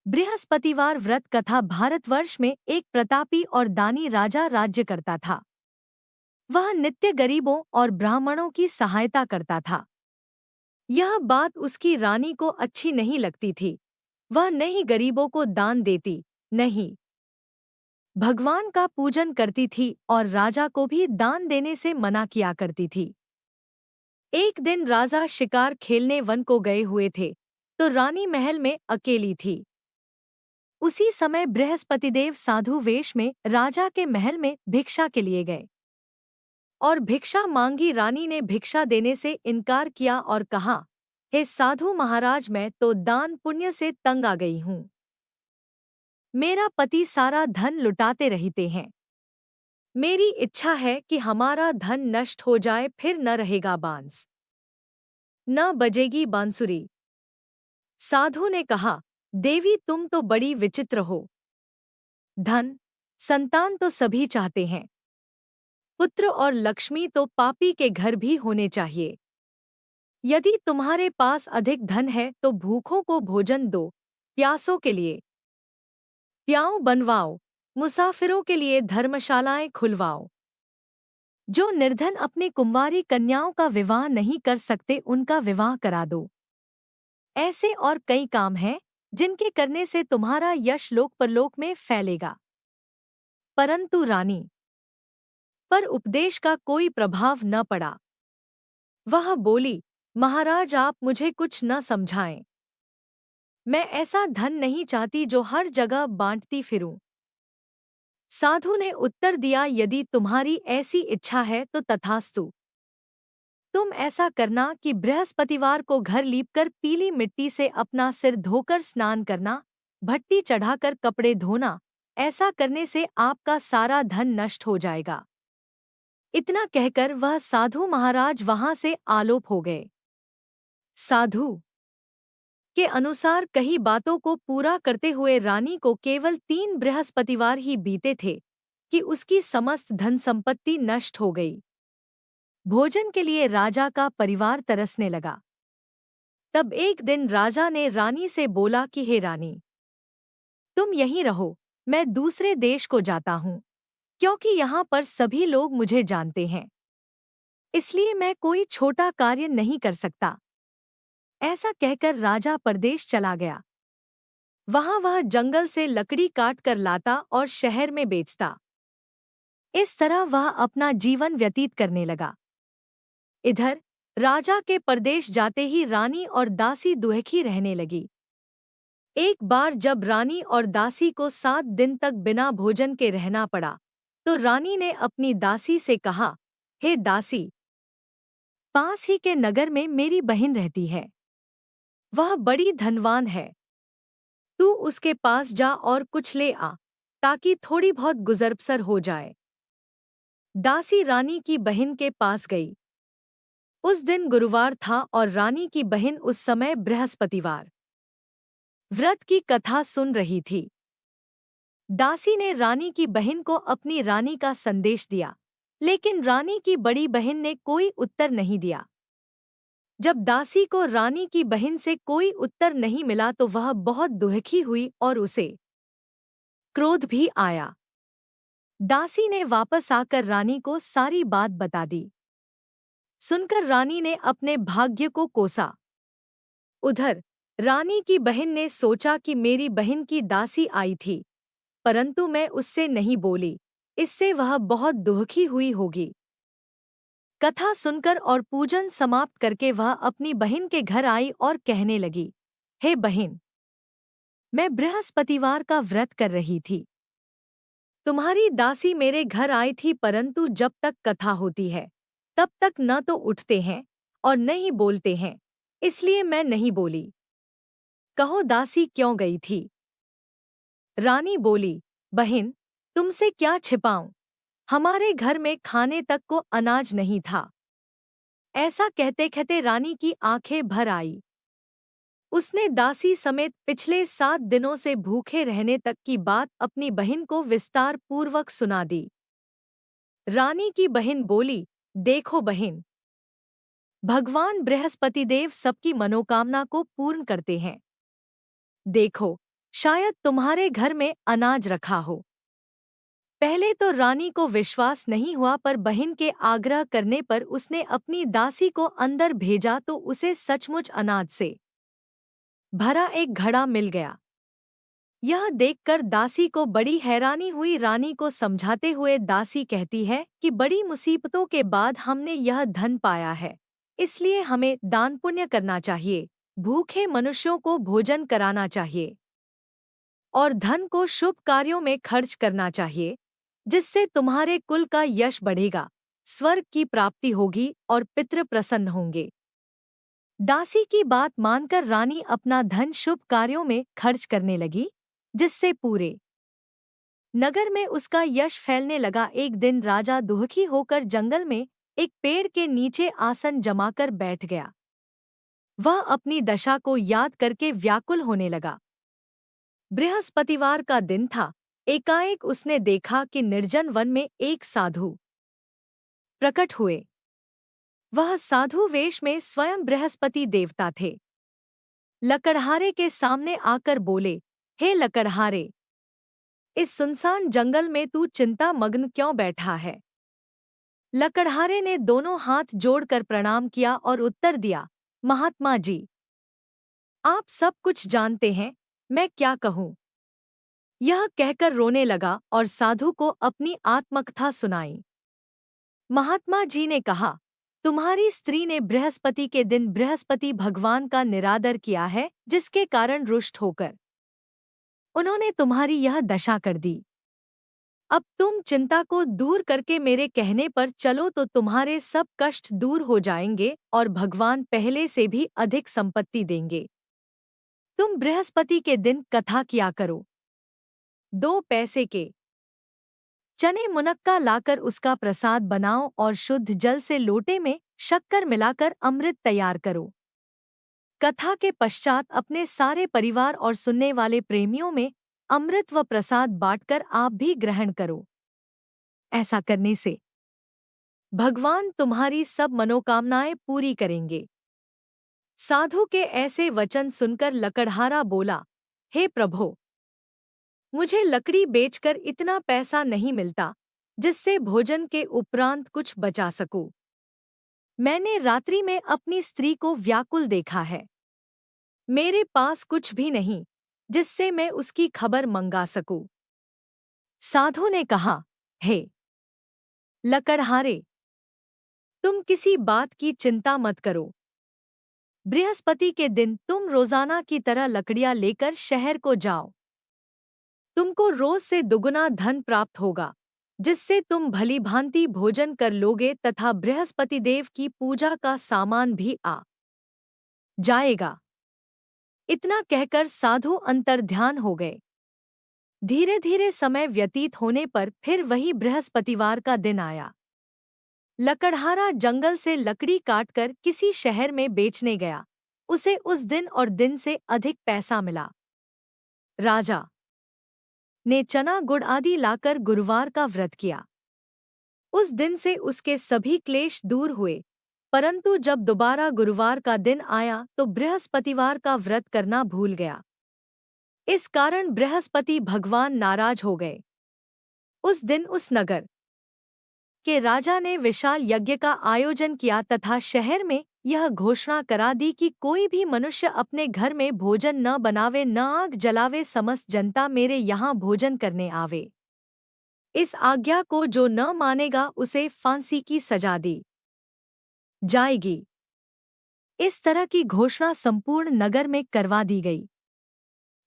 बृहस्पतिवार व्रत कथा। भारतवर्ष में एक प्रतापी और दानी राजा राज्य करता था। वह नित्य गरीबों और ब्राह्मणों की सहायता करता था। यह बात उसकी रानी को अच्छी नहीं लगती थी। वह नहीं गरीबों को दान देती, नहीं भगवान का पूजन करती थी और राजा को भी दान देने से मना किया करती थी। एक दिन राजा शिकार खेलने वन को गए हुए थे, तो रानी महल में अकेली थी। उसी समय बृहस्पतिदेव साधु वेश में राजा के महल में भिक्षा के लिए गए और भिक्षा मांगी। रानी ने भिक्षा देने से इनकार किया और कहा, हे साधु महाराज, मैं तो दान पुण्य से तंग आ गई हूँ। मेरा पति सारा धन लुटाते रहते हैं। मेरी इच्छा है कि हमारा धन नष्ट हो जाए, फिर न रहेगा बांस, न बजेगी बांसुरी। साधु ने कहा, देवी तुम तो बड़ी विचित्र हो। धन संतान तो सभी चाहते हैं, पुत्र और लक्ष्मी तो पापी के घर भी होने चाहिए। यदि तुम्हारे पास अधिक धन है तो भूखों को भोजन दो, प्यासों के लिए प्याऊ बनवाओ, मुसाफिरों के लिए धर्मशालाएं खुलवाओ। जो निर्धन अपनी कुंवारी कन्याओं का विवाह नहीं कर सकते, उनका विवाह करा दो। ऐसे और कई काम हैं जिनके करने से तुम्हारा यश लोक परलोक में फैलेगा। परंतु रानी पर उपदेश का कोई प्रभाव न पड़ा। वह बोली, महाराज आप मुझे कुछ न समझाएं। मैं ऐसा धन नहीं चाहती जो हर जगह बांटती फिरूं। साधु ने उत्तर दिया, यदि तुम्हारी ऐसी इच्छा है तो तथास्तु। तुम ऐसा करना कि बृहस्पतिवार को घर लीपकर पीली मिट्टी से अपना सिर धोकर स्नान करना, भट्टी चढ़ाकर कपड़े धोना। ऐसा करने से आपका सारा धन नष्ट हो जाएगा। इतना कहकर वह साधु महाराज वहां से आलोप हो गए। साधु के अनुसार कई बातों को पूरा करते हुए रानी को केवल 3 बृहस्पतिवार ही बीते थे कि उसकी समस्त धन संपत्ति नष्ट हो गई। भोजन के लिए राजा का परिवार तरसने लगा। तब एक दिन राजा ने रानी से बोला कि हे रानी, तुम यहीं रहो, मैं दूसरे देश को जाता हूँ, क्योंकि यहाँ पर सभी लोग मुझे जानते हैं। इसलिए मैं कोई छोटा कार्य नहीं कर सकता। ऐसा कहकर राजा परदेश चला गया। वहां वह जंगल से लकड़ी काट कर लाता और शहर में बेचता। इस तरह वह अपना जीवन व्यतीत करने लगा। इधर राजा के परदेश जाते ही रानी और दासी दुखी रहने लगी। एक बार जब रानी और दासी को 7 दिन तक बिना भोजन के रहना पड़ा, तो रानी ने अपनी दासी से कहा, हे दासी, पास ही के नगर में मेरी बहन रहती है। वह बड़ी धनवान है। तू उसके पास जा और कुछ ले आ, ताकि थोड़ी बहुत गुजर-बसर हो जाए। दासी रानी की बहन के पास गई। उस दिन गुरुवार था और रानी की बहन उस समय बृहस्पतिवार व्रत की कथा सुन रही थी। दासी ने रानी की बहन को अपनी रानी का संदेश दिया, लेकिन रानी की बड़ी बहन ने कोई उत्तर नहीं दिया। जब दासी को रानी की बहन से कोई उत्तर नहीं मिला तो वह बहुत दुखी हुई और उसे क्रोध भी आया। दासी ने वापस आकर रानी को सारी बात बता दी। सुनकर रानी ने अपने भाग्य को कोसा। उधर रानी की बहन ने सोचा कि मेरी बहन की दासी आई थी, परंतु मैं उससे नहीं बोली, इससे वह बहुत दुखी हुई होगी। कथा सुनकर और पूजन समाप्त करके वह अपनी बहन के घर आई और कहने लगी, हे बहन, मैं बृहस्पतिवार का व्रत कर रही थी। तुम्हारी दासी मेरे घर आई थी, परंतु जब तक कथा होती है तब तक न तो उठते हैं और न ही बोलते हैं, इसलिए मैं नहीं बोली। कहो दासी क्यों गई थी? रानी बोली, बहन, तुमसे क्या छिपाऊं, हमारे घर में खाने तक को अनाज नहीं था। ऐसा कहते कहते रानी की आंखें भर आई। उसने दासी समेत पिछले 7 दिनों से भूखे रहने तक की बात अपनी बहन को विस्तार पूर्वक सुना दी। रानी की बहन बोली, देखो बहन, भगवान बृहस्पतिदेव सबकी मनोकामना को पूर्ण करते हैं। देखो, शायद तुम्हारे घर में अनाज रखा हो। पहले तो रानी को विश्वास नहीं हुआ, पर बहन के आग्रह करने पर उसने अपनी दासी को अंदर भेजा तो उसे सचमुच अनाज से भरा एक घड़ा मिल गया। यह देखकर दासी को बड़ी हैरानी हुई। रानी को समझाते हुए दासी कहती है कि बड़ी मुसीबतों के बाद हमने यह धन पाया है, इसलिए हमें दान पुण्य करना चाहिए, भूखे मनुष्यों को भोजन कराना चाहिए और धन को शुभ कार्यों में खर्च करना चाहिए, जिससे तुम्हारे कुल का यश बढ़ेगा, स्वर्ग की प्राप्ति होगी और पितृ प्रसन्न होंगे। दासी की बात मानकर रानी अपना धन शुभ कार्यों में खर्च करने लगी, जिससे पूरे नगर में उसका यश फैलने लगा। एक दिन राजा दुखी होकर जंगल में एक पेड़ के नीचे आसन जमाकर बैठ गया। वह अपनी दशा को याद करके व्याकुल होने लगा। बृहस्पतिवार का दिन था। एकाएक उसने देखा कि निर्जन वन में एक साधु प्रकट हुए। वह साधु वेश में स्वयं बृहस्पति देवता थे। लकड़हारे के सामने आकर बोले, हे लकड़हारे, इस सुनसान जंगल में तू चिंता मग्न क्यों बैठा है? लकड़हारे ने दोनों हाथ जोड़कर प्रणाम किया और उत्तर दिया, महात्मा जी, आप सब कुछ जानते हैं, मैं क्या कहूँ? यह कहकर रोने लगा और साधु को अपनी आत्मकथा सुनाई। महात्मा जी ने कहा, तुम्हारी स्त्री ने बृहस्पति के दिन बृहस्पति भगवान का निरादर किया है, जिसके कारण रुष्ट होकर उन्होंने तुम्हारी यह दशा कर दी। अब तुम चिंता को दूर करके मेरे कहने पर चलो तो तुम्हारे सब कष्ट दूर हो जाएंगे और भगवान पहले से भी अधिक संपत्ति देंगे। तुम बृहस्पति के दिन कथा किया करो। 2 पैसे के चने मुनक्का लाकर उसका प्रसाद बनाओ और शुद्ध जल से लोटे में शक्कर मिलाकर अमृत तैयार करो। कथा के पश्चात अपने सारे परिवार और सुनने वाले प्रेमियों में अमृत व प्रसाद बांटकर आप भी ग्रहण करो। ऐसा करने से भगवान तुम्हारी सब मनोकामनाएं पूरी करेंगे। साधु के ऐसे वचन सुनकर लकड़हारा बोला, हे प्रभो, मुझे लकड़ी बेचकर इतना पैसा नहीं मिलता जिससे भोजन के उपरांत कुछ बचा सकूं। मैंने रात्रि में अपनी स्त्री को व्याकुल देखा है। मेरे पास कुछ भी नहीं जिससे मैं उसकी खबर मंगा सकूं। साधु ने कहा, हे लकड़हारे, तुम किसी बात की चिंता मत करो। बृहस्पति के दिन तुम रोजाना की तरह लकड़ियां लेकर शहर को जाओ। तुमको रोज से दुगुना धन प्राप्त होगा, जिससे तुम भली भांति भोजन कर लोगे तथा बृहस्पति देव की पूजा का सामान भी आ जाएगा। इतना कहकर साधु अंतर्ध्यान हो गए। धीरे धीरे समय व्यतीत होने पर फिर वही बृहस्पतिवार का दिन आया। लकड़हारा जंगल से लकड़ी काटकर किसी शहर में बेचने गया। उसे उस दिन और दिन से अधिक पैसा मिला। राजा ने चना गुड़ आदि लाकर गुरुवार का व्रत किया। उस दिन से उसके सभी क्लेश दूर हुए, परंतु जब दोबारा गुरुवार का दिन आया तो बृहस्पतिवार का व्रत करना भूल गया। इस कारण बृहस्पति भगवान नाराज हो गए। उस दिन उस नगर के राजा ने विशाल यज्ञ का आयोजन किया तथा शहर में यह घोषणा करा दी कि कोई भी मनुष्य अपने घर में भोजन न बनावे, न आग जलावे, समस्त जनता मेरे यहाँ भोजन करने आवे। इस आज्ञा को जो न मानेगा उसे फांसी की सजा दी जाएगी। इस तरह की घोषणा संपूर्ण नगर में करवा दी गई।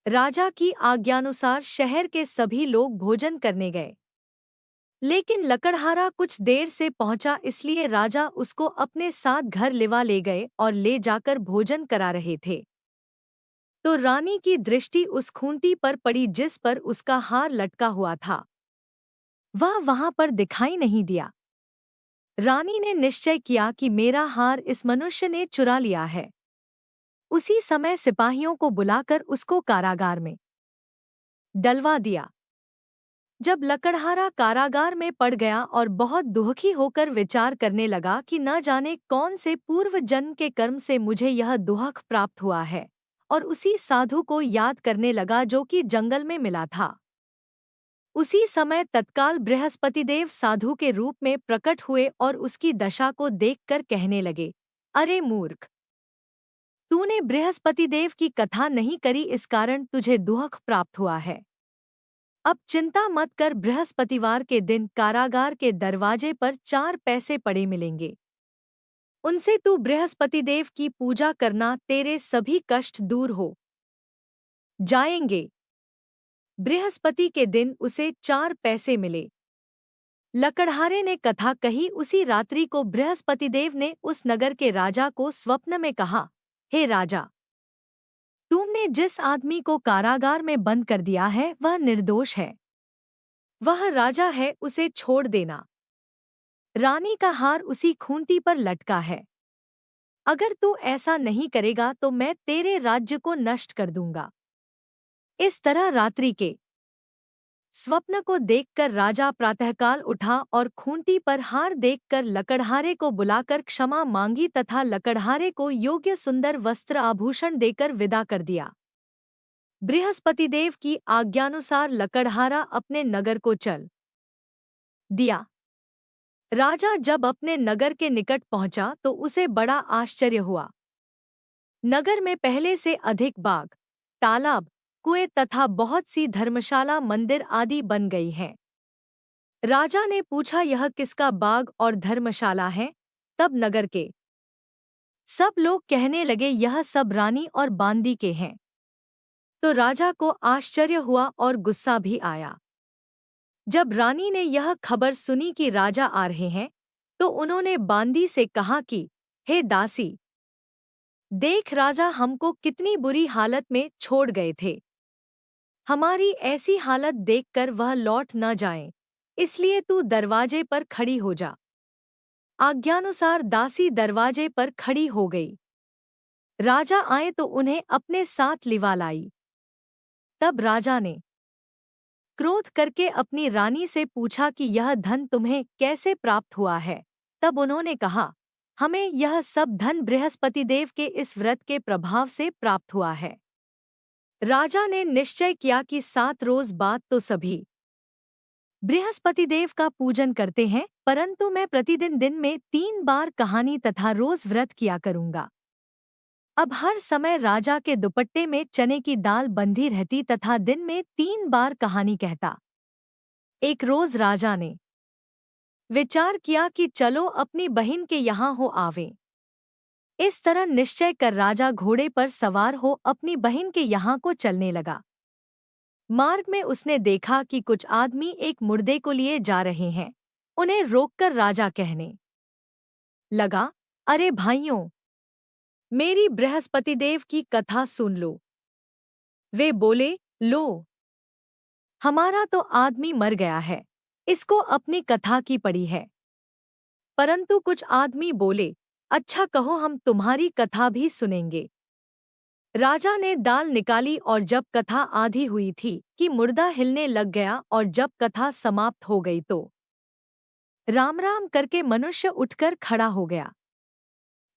राजा की आज्ञानुसार शहर के सभी लोग भोजन करने गए, लेकिन लकड़हारा कुछ देर से पहुंचा, इसलिए राजा उसको अपने साथ घर लिवा ले गए और ले जाकर भोजन करा रहे थे तो रानी की दृष्टि उस खूंटी पर पड़ी जिस पर उसका हार लटका हुआ था। वह वहां पर दिखाई नहीं दिया। रानी ने निश्चय किया कि मेरा हार इस मनुष्य ने चुरा लिया है। उसी समय सिपाहियों को बुलाकर उसको कारागार में डलवा दिया। जब लकड़हारा कारागार में पड़ गया और बहुत दुखी होकर विचार करने लगा कि न जाने कौन से पूर्व जन्म के कर्म से मुझे यह दुख प्राप्त हुआ है और उसी साधु को याद करने लगा जो कि जंगल में मिला था। उसी समय तत्काल बृहस्पतिदेव साधु के रूप में प्रकट हुए और उसकी दशा को देखकर कहने लगे, अरे मूर्ख, तूने बृहस्पतिदेव की कथा नहीं करी, इस कारण तुझे दुख प्राप्त हुआ है। अब चिंता मत कर, बृहस्पतिवार के दिन कारागार के दरवाजे पर 4 पैसे पड़े मिलेंगे। उनसे तू बृहस्पतिदेव की पूजा करना, तेरे सभी कष्ट दूर हो जाएंगे। बृहस्पति के दिन उसे 4 पैसे मिले। लकड़हारे ने कथा कही। उसी रात्रि को बृहस्पतिदेव ने उस नगर के राजा को स्वप्न में कहा, हे राजा, तुमने जिस आदमी को कारागार में बंद कर दिया है वह निर्दोष है। वह राजा है, उसे छोड़ देना। रानी का हार उसी खूंटी पर लटका है। अगर तू ऐसा नहीं करेगा तो मैं तेरे राज्य को नष्ट कर दूंगा। इस तरह रात्रि के स्वप्न को देखकर राजा प्रातःकाल उठा और खूंटी पर हार देखकर लकड़हारे को बुलाकर क्षमा मांगी तथा लकड़हारे को योग्य सुंदर वस्त्र आभूषण देकर विदा कर दिया। बृहस्पतिदेव की आज्ञानुसार लकड़हारा अपने नगर को चल दिया। राजा जब अपने नगर के निकट पहुंचा तो उसे बड़ा आश्चर्य हुआ। नगर में पहले से अधिक बाग, तालाब, कुएं तथा बहुत सी धर्मशाला, मंदिर आदि बन गई हैं। राजा ने पूछा, यह किसका बाग और धर्मशाला है? तब नगर के सब लोग कहने लगे, यह सब रानी और बांदी के हैं। तो राजा को आश्चर्य हुआ और गुस्सा भी आया। जब रानी ने यह खबर सुनी कि राजा आ रहे हैं, तो उन्होंने बांदी से कहा कि हे दासी, देख राजा हमको कितनी बुरी हालत में छोड़ गए थे। हमारी ऐसी हालत देखकर वह लौट न जाएं, इसलिए तू दरवाजे पर खड़ी हो जा। आज्ञानुसार दासी दरवाजे पर खड़ी हो गई। राजा आए तो उन्हें अपने साथ लिवा लाई। तब राजा ने क्रोध करके अपनी रानी से पूछा कि यह धन तुम्हें कैसे प्राप्त हुआ है? तब उन्होंने कहा, हमें यह सब धन बृहस्पतिदेव के इस व्रत के प्रभाव से प्राप्त हुआ है। राजा ने निश्चय किया कि 7 रोज बाद तो सभी बृहस्पतिदेव का पूजन करते हैं, परंतु मैं प्रतिदिन दिन में 3 बार कहानी तथा रोज व्रत किया करूंगा। अब हर समय राजा के दुपट्टे में चने की दाल बंधी रहती तथा दिन में 3 बार कहानी कहता। एक रोज राजा ने विचार किया कि चलो अपनी बहन के यहाँ हो आवें। इस तरह निश्चय कर राजा घोड़े पर सवार हो अपनी बहन के यहाँ को चलने लगा। मार्ग में उसने देखा कि कुछ आदमी एक मुर्दे को लिए जा रहे हैं। उन्हें रोककर राजा कहने लगा, अरे भाइयों, मेरी बृहस्पतिदेव की कथा सुन लो। वे बोले, लो, हमारा तो आदमी मर गया है, इसको अपनी कथा की पड़ी है। परंतु कुछ आदमी बोले, अच्छा कहो, हम तुम्हारी कथा भी सुनेंगे। राजा ने दाल निकाली और जब कथा आधी हुई थी कि मुर्दा हिलने लग गया और जब कथा समाप्त हो गई तो राम राम करके मनुष्य उठकर खड़ा हो गया।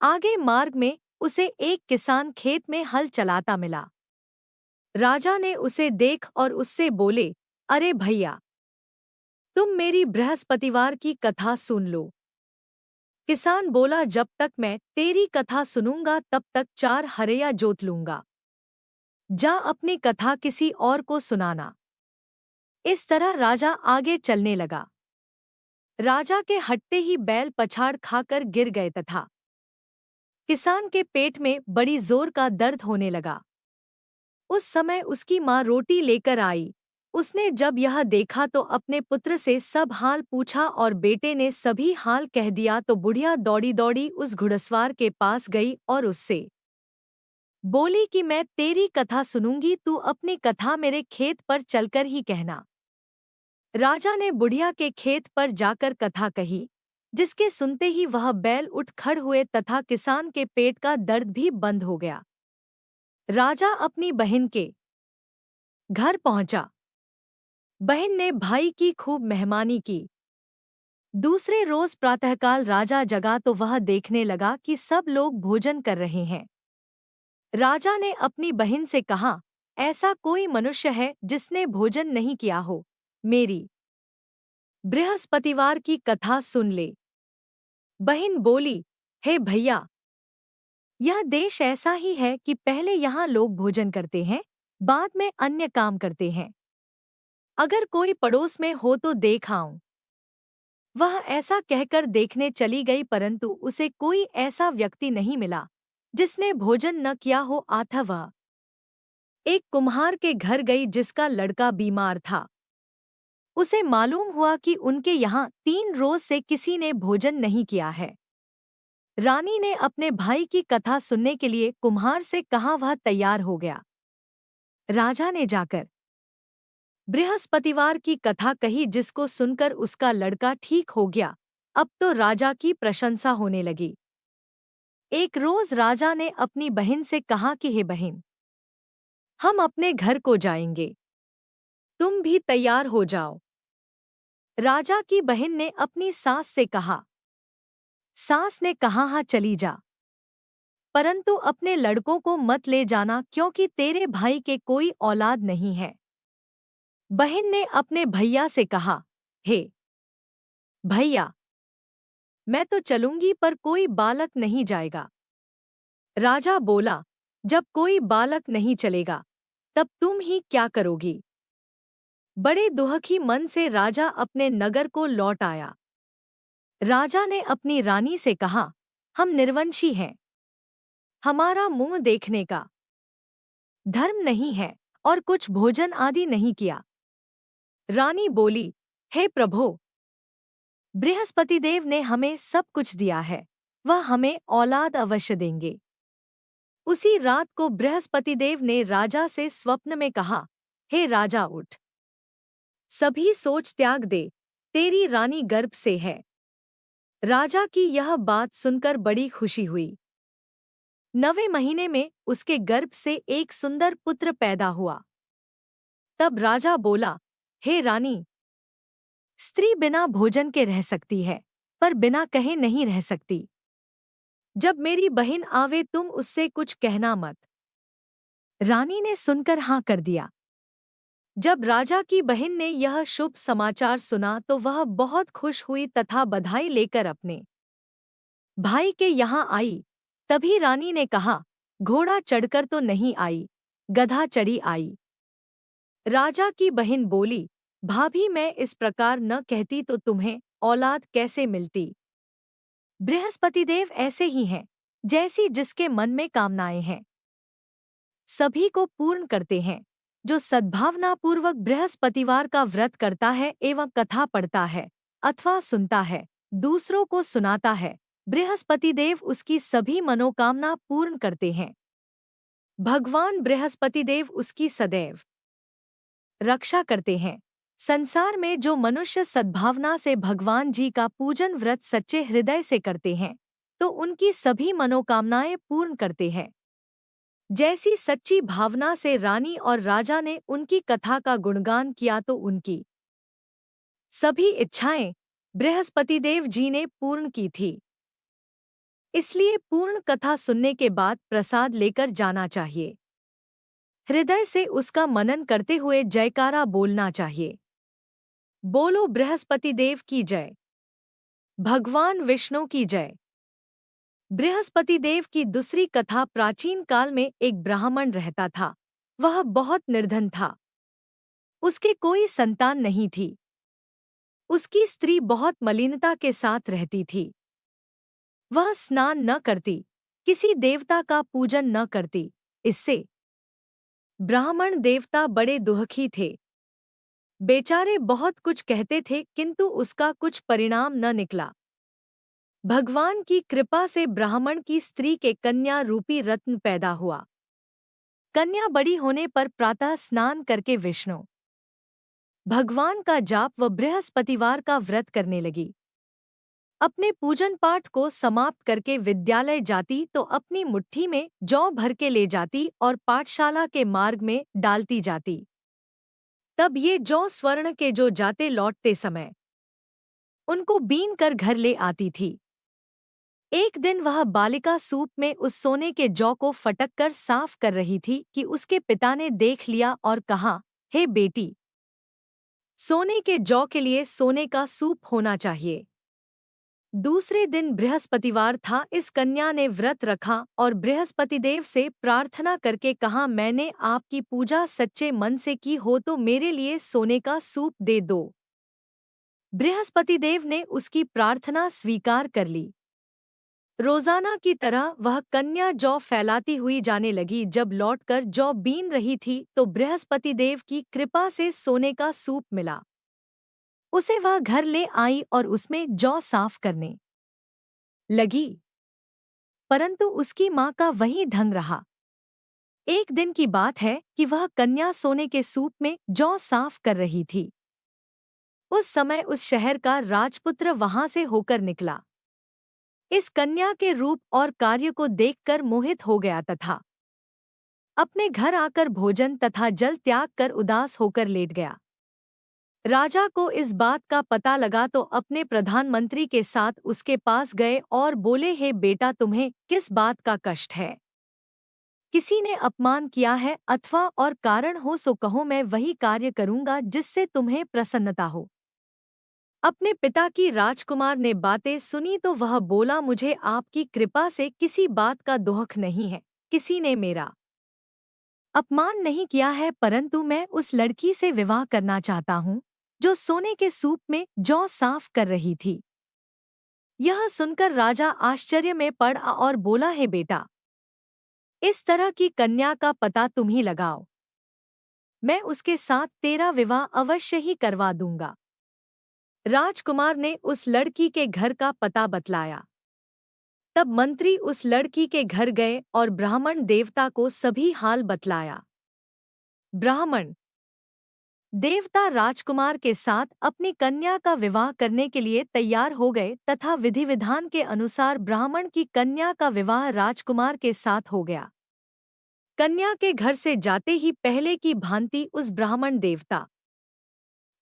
आगे मार्ग में उसे एक किसान खेत में हल चलाता मिला। राजा ने उसे देख और उससे बोले, अरे भैया, तुम मेरी बृहस्पतिवार की कथा सुन लो। किसान बोला, जब तक मैं तेरी कथा सुनूंगा तब तक 4 हरया जोत लूंगा। जा अपनी कथा किसी और को सुनाना। इस तरह राजा आगे चलने लगा। राजा के हटते ही बैल पछाड़ खाकर गिर गए तथा किसान के पेट में बड़ी जोर का दर्द होने लगा। उस समय उसकी माँ रोटी लेकर आई। उसने जब यह देखा तो अपने पुत्र से सब हाल पूछा और बेटे ने सभी हाल कह दिया तो बुढ़िया दौड़ी दौड़ी उस घुड़सवार के पास गई और उससे बोली कि मैं तेरी कथा सुनूंगी, तू अपनी कथा मेरे खेत पर चलकर ही कहना। राजा ने बुढ़िया के खेत पर जाकर कथा कही, जिसके सुनते ही वह बैल उठ खड़ हुए तथा किसान के पेट का दर्द भी बंद हो गया। राजा अपनी बहन के घर पहुंचा। बहन ने भाई की खूब मेहमानी की। दूसरे रोज प्रातःकाल राजा जगा तो वह देखने लगा कि सब लोग भोजन कर रहे हैं। राजा ने अपनी बहन से कहा, ऐसा कोई मनुष्य है जिसने भोजन नहीं किया हो, मेरी बृहस्पतिवार की कथा सुन ले। बहन बोली, हे भैया, यह देश ऐसा ही है कि पहले यहाँ लोग भोजन करते हैं, बाद में अन्य काम करते हैं। अगर कोई पड़ोस में हो तो देख आऊं। वह ऐसा कहकर देखने चली गई, परंतु उसे कोई ऐसा व्यक्ति नहीं मिला जिसने भोजन न किया हो। अतः वह एक कुम्हार के घर गई जिसका लड़का बीमार था। उसे मालूम हुआ कि उनके यहाँ 3 रोज से किसी ने भोजन नहीं किया है। रानी ने अपने भाई की कथा सुनने के लिए कुम्हार से कहा। वह तैयार हो गया। राजा ने जाकर बृहस्पतिवार की कथा कही, जिसको सुनकर उसका लड़का ठीक हो गया। अब तो राजा की प्रशंसा होने लगी। एक रोज राजा ने अपनी बहन से कहा कि हे बहन, हम अपने घर को जाएंगे, तुम भी तैयार हो जाओ। राजा की बहन ने अपनी सास से कहा। सास ने कहा, हाँ चली जा, परंतु अपने लड़कों को मत ले जाना, क्योंकि तेरे भाई के कोई औलाद नहीं है। बहन ने अपने भैया से कहा, हे भैया, मैं तो चलूंगी पर कोई बालक नहीं जाएगा। राजा बोला, जब कोई बालक नहीं चलेगा तब तुम ही क्या करोगी। बड़े दुखी मन से राजा अपने नगर को लौट आया। राजा ने अपनी रानी से कहा, हम निर्वंशी हैं, हमारा मुंह देखने का धर्म नहीं है और कुछ भोजन आदि नहीं किया। रानी बोली, हे प्रभो, बृहस्पतिदेव ने हमें सब कुछ दिया है, वह हमें औलाद अवश्य देंगे। उसी रात को बृहस्पतिदेव ने राजा से स्वप्न में कहा, हे राजा उठ, सभी सोच त्याग दे, तेरी रानी गर्भ से है। राजा की यह बात सुनकर बड़ी खुशी हुई। 9वें महीने में उसके गर्भ से एक सुंदर पुत्र पैदा हुआ। तब राजा बोला, हे रानी, स्त्री बिना भोजन के रह सकती है, पर बिना कहे नहीं रह सकती। जब मेरी बहन आवे तुम उससे कुछ कहना मत। रानी ने सुनकर हाँ कर दिया। जब राजा की बहन ने यह शुभ समाचार सुना तो वह बहुत खुश हुई तथा बधाई लेकर अपने भाई के यहाँ आई। तभी रानी ने कहा, घोड़ा चढ़कर तो नहीं आई, गधा चढ़ी आई। राजा की बहन बोली, भाभी, मैं इस प्रकार न कहती तो तुम्हें औलाद कैसे मिलती। बृहस्पतिदेव ऐसे ही हैं, जैसी जिसके मन में कामनाएं हैं सभी को पूर्ण करते हैं। जो सद्भावनापूर्वक बृहस्पतिवार का व्रत करता है एवं कथा पढ़ता है अथवा सुनता है, दूसरों को सुनाता है, बृहस्पतिदेव उसकी सभी मनोकामना पूर्ण करते हैं। भगवान बृहस्पतिदेव उसकी सदैव रक्षा करते हैं। संसार में जो मनुष्य सद्भावना से भगवान जी का पूजन व्रत सच्चे हृदय से करते हैं तो उनकी सभी मनोकामनाएं पूर्ण करते हैं। जैसी सच्ची भावना से रानी और राजा ने उनकी कथा का गुणगान किया तो उनकी सभी इच्छाएं बृहस्पतिदेव जी ने पूर्ण की थी। इसलिए पूर्ण कथा सुनने के बाद प्रसाद लेकर जाना चाहिए। हृदय से उसका मनन करते हुए जयकारा बोलना चाहिए। बोलो बृहस्पतिदेव की जय, भगवान विष्णु की जय। बृहस्पतिदेव की दूसरी कथा। प्राचीन काल में एक ब्राह्मण रहता था। वह बहुत निर्धन था। उसके कोई संतान नहीं थी। उसकी स्त्री बहुत मलिनता के साथ रहती थी। वह स्नान न करती, किसी देवता का पूजन न करती। इससे ब्राह्मण देवता बड़े दुखी थे। बेचारे बहुत कुछ कहते थे किंतु उसका कुछ परिणाम न निकला। भगवान की कृपा से ब्राह्मण की स्त्री के कन्या रूपी रत्न पैदा हुआ। कन्या बड़ी होने पर प्रातः स्नान करके विष्णु भगवान का जाप व बृहस्पतिवार का व्रत करने लगी। अपने पूजन पाठ को समाप्त करके विद्यालय जाती तो अपनी मुट्ठी में जौ भर के ले जाती और पाठशाला के मार्ग में डालती जाती। तब ये जौ स्वर्ण के जो जाते लौटते समय उनको बीन कर घर ले आती थी। एक दिन वह बालिका सूप में उस सोने के जौ को फटक कर साफ कर रही थी कि उसके पिता ने देख लिया और कहा, हे बेटी, सोने के जौ के लिए सोने का सूप होना चाहिए। दूसरे दिन बृहस्पतिवार था। इस कन्या ने व्रत रखा और बृहस्पतिदेव से प्रार्थना करके कहा, मैंने आपकी पूजा सच्चे मन से की हो तो मेरे लिए सोने का सूप दे दो। बृहस्पतिदेव ने उसकी प्रार्थना स्वीकार कर ली। रोजाना की तरह वह कन्या जौ फैलाती हुई जाने लगी। जब लौटकर जौ बीन रही थी तो बृहस्पतिदेव की कृपा से सोने का सूप मिला। उसे वह घर ले आई और उसमें जौ साफ करने लगी, परंतु उसकी माँ का वही ढंग रहा। एक दिन की बात है कि वह कन्या सोने के सूप में जौ साफ कर रही थी। उस समय उस शहर का राजपुत्र वहां से होकर निकला। इस कन्या के रूप और कार्य को देखकर मोहित हो गया तथा अपने घर आकर भोजन तथा जल त्याग कर उदास होकर लेट गया। राजा को इस बात का पता लगा तो अपने प्रधानमंत्री के साथ उसके पास गए और बोले, हे बेटा, तुम्हें किस बात का कष्ट है? किसी ने अपमान किया है अथवा और कारण हो सो कहो, मैं वही कार्य करूंगा जिससे तुम्हें प्रसन्नता हो। अपने पिता की राजकुमार ने बातें सुनी तो वह बोला, मुझे आपकी कृपा से किसी बात का दुख नहीं है। किसी ने मेरा अपमान नहीं किया है, परंतु मैं उस लड़की से विवाह करना चाहता हूँ जो सोने के सूप में जौ साफ कर रही थी। यह सुनकर राजा आश्चर्य में पड़ा और बोला, हे बेटा, इस तरह की कन्या का पता तुम ही लगाओ। मैं उसके साथ तेरा विवाह अवश्य ही करवा दूंगा। राजकुमार ने उस लड़की के घर का पता बतलाया। तब मंत्री उस लड़की के घर गए और ब्राह्मण देवता को सभी हाल बतलाया। ब्राह्मण देवता राजकुमार के साथ अपनी कन्या का विवाह करने के लिए तैयार हो गए तथा विधि विधान के अनुसार ब्राह्मण की कन्या का विवाह राजकुमार के साथ हो गया। कन्या के घर से जाते ही पहले की भांति उस ब्राह्मण देवता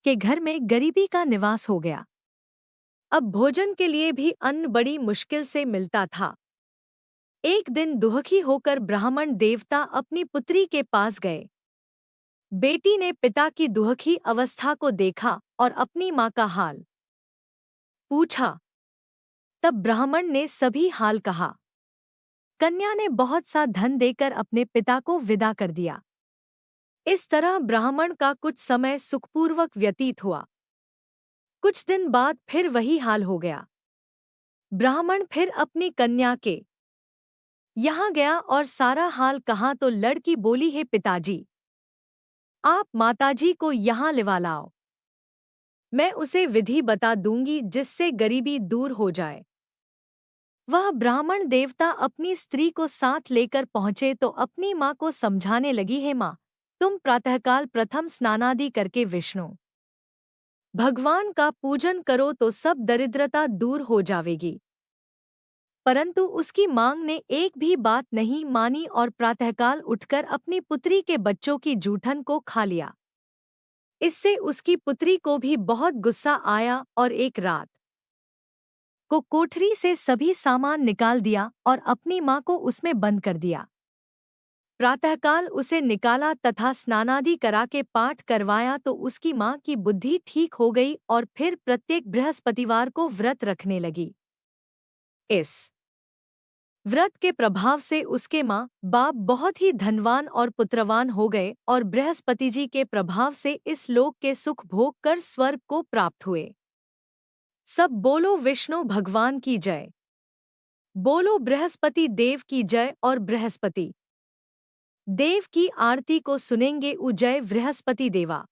के घर में गरीबी का निवास हो गया। अब भोजन के लिए भी अन्न बड़ी मुश्किल से मिलता था। एक दिन दुखी होकर ब्राह्मण देवता अपनी पुत्री के पास गए। बेटी ने पिता की दुखी अवस्था को देखा और अपनी माँ का हाल पूछा। तब ब्राह्मण ने सभी हाल कहा। कन्या ने बहुत सा धन देकर अपने पिता को विदा कर दिया। इस तरह ब्राह्मण का कुछ समय सुखपूर्वक व्यतीत हुआ। कुछ दिन बाद फिर वही हाल हो गया। ब्राह्मण फिर अपनी कन्या के यहाँ गया और सारा हाल कहा तो लड़की बोली, हे पिताजी, आप माताजी को यहाँ लिवा लाओ। मैं उसे विधि बता दूंगी जिससे गरीबी दूर हो जाए। वह ब्राह्मण देवता अपनी स्त्री को साथ लेकर पहुंचे तो अपनी माँ को समझाने लगी, हे माँ, तुम प्रातःकाल प्रथम स्नानादि करके विष्णु भगवान का पूजन करो तो सब दरिद्रता दूर हो जाएगी। परंतु उसकी मांग ने एक भी बात नहीं मानी और प्रातःकाल उठकर अपनी पुत्री के बच्चों की जूठन को खा लिया। इससे उसकी पुत्री को भी बहुत गुस्सा आया और एक रात को कोठरी से सभी सामान निकाल दिया और अपनी माँ को उसमें बंद कर दिया। प्रातःकाल उसे निकाला तथा स्नानादि करा के पाठ करवाया तो उसकी माँ की बुद्धि ठीक हो गई और फिर प्रत्येक बृहस्पतिवार को व्रत रखने लगी। इस व्रत के प्रभाव से उसके माँ बाप बहुत ही धनवान और पुत्रवान हो गए और बृहस्पति जी के प्रभाव से इस लोक के सुख भोग कर स्वर्ग को प्राप्त हुए। सब बोलो विष्णु भगवान की जय। बोलो बृहस्पति देव की जय। और बृहस्पति देव की आरती को सुनेंगे उ जय बृहस्पति देवा।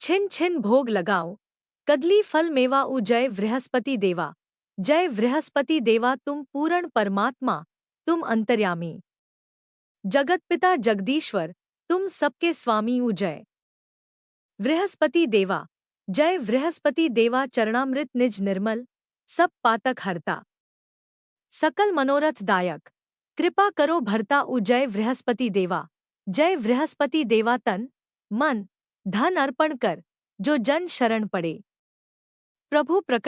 छिन छिन भोग लगाओ कदली फल मेवा उ जय बृहस्पति देवा। जय बृहस्पति देवा, तुम पूर्ण परमात्मा, तुम अंतर्यामी जगतपिता जगदीश्वर, तुम सबके स्वामी उ जय बृहस्पति देवा। जय बृहस्पति देवा, चरणामृत निज निर्मल, सब पातक हरता, सकल मनोरथ दायक, कृपा करो भरता उ जय बृहस्पति देवा। जय बृहस्पति देवा, तन मन धन अर्पण कर जो जन शरण पड़े। प्रभु प्रकट